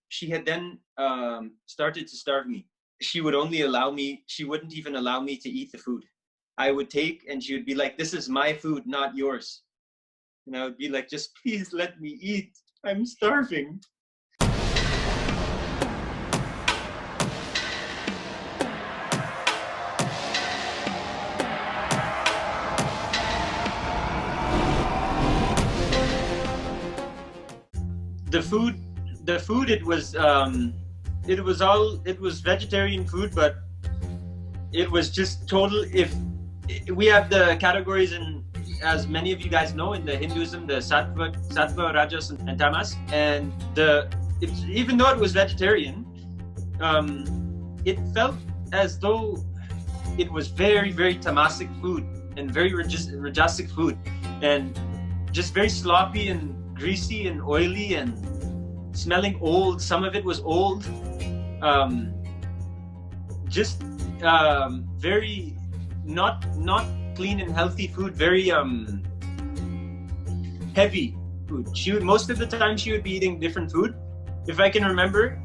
She had then started to starve me. She wouldn't even allow me to eat the food. I would take, and she would be like, "This is my food, not yours." And I would be like, "Just please let me eat. I'm starving." The food, it was vegetarian food, but it was just total. If we have the categories, in, as many of you guys know, in the Hinduism, the sattva, rajas, and tamas, and even though it was vegetarian, it felt as though it was very, very tamasic food and very rajasic food, and just very sloppy and greasy and oily and smelling old. Some of it was old. Very not clean and healthy food. Very heavy food. Most of the time she would be eating different food. If I can remember,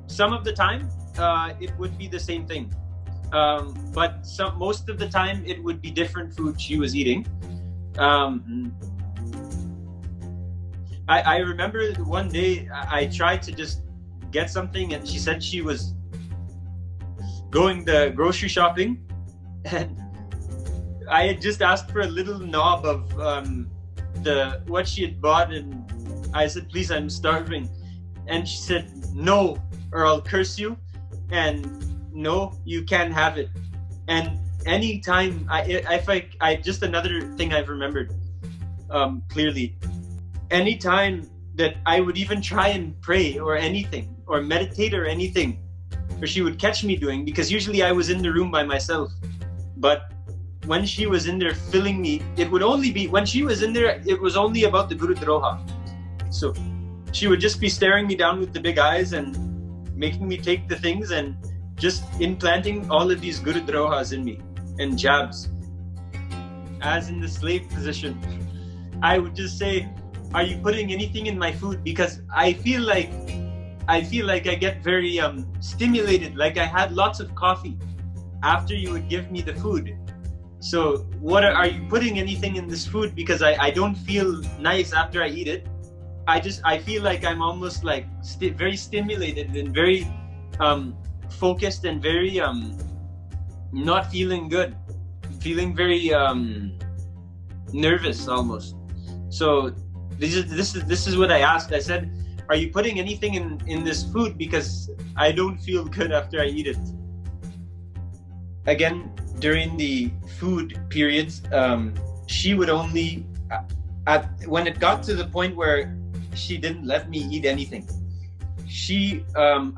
some of the time it would be the same thing. But most of the time it would be different food she was eating. I remember one day I tried to just get something, and she said she was going the grocery shopping, and I had just asked for a little knob of what she had bought, and I said, "Please, I'm starving." And she said, "No, or I'll curse you," and "No, you can't have it." And anytime just another thing I've remembered clearly, anytime that I would even try and pray or anything or meditate or anything, or she would catch me doing, because usually I was in the room by myself, but when she was in there filling me, it was only about the Guru Droha. So she would just be staring me down with the big eyes and making me take the things and just implanting all of these Guru Drohas in me and jabs. As in the slave position, I would just say, "Are you putting anything in my food?" Because I feel like I get very stimulated, like I had lots of coffee after you would give me the food. So are you putting anything in this food? Because I don't feel nice after I eat it. I feel like I'm almost like very stimulated and very focused and very not feeling good, feeling very nervous almost. So this is what I asked. I said, "Are you putting anything in this food? Because I don't feel good after I eat it." Again, during the food periods, she would only, when it got to the point where she didn't let me eat anything,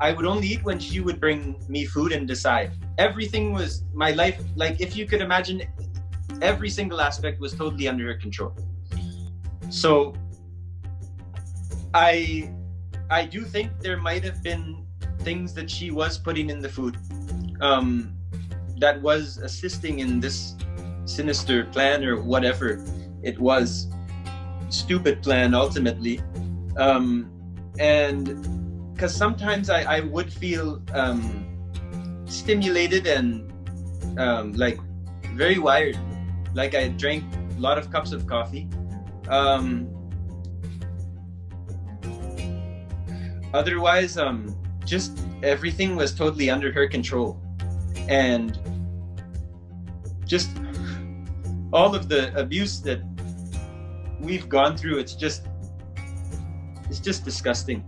I would only eat when she would bring me food and decide. Everything was my life. Like, if you could imagine, every single aspect was totally under her control. So I do think there might have been things that she was putting in the food that was assisting in this sinister plan, or whatever it was, stupid plan ultimately. And because sometimes I would feel stimulated and like very wired, like I drank a lot of cups of coffee. Otherwise, just everything was totally under her control, and just all of the abuse that we've gone through, it's just disgusting.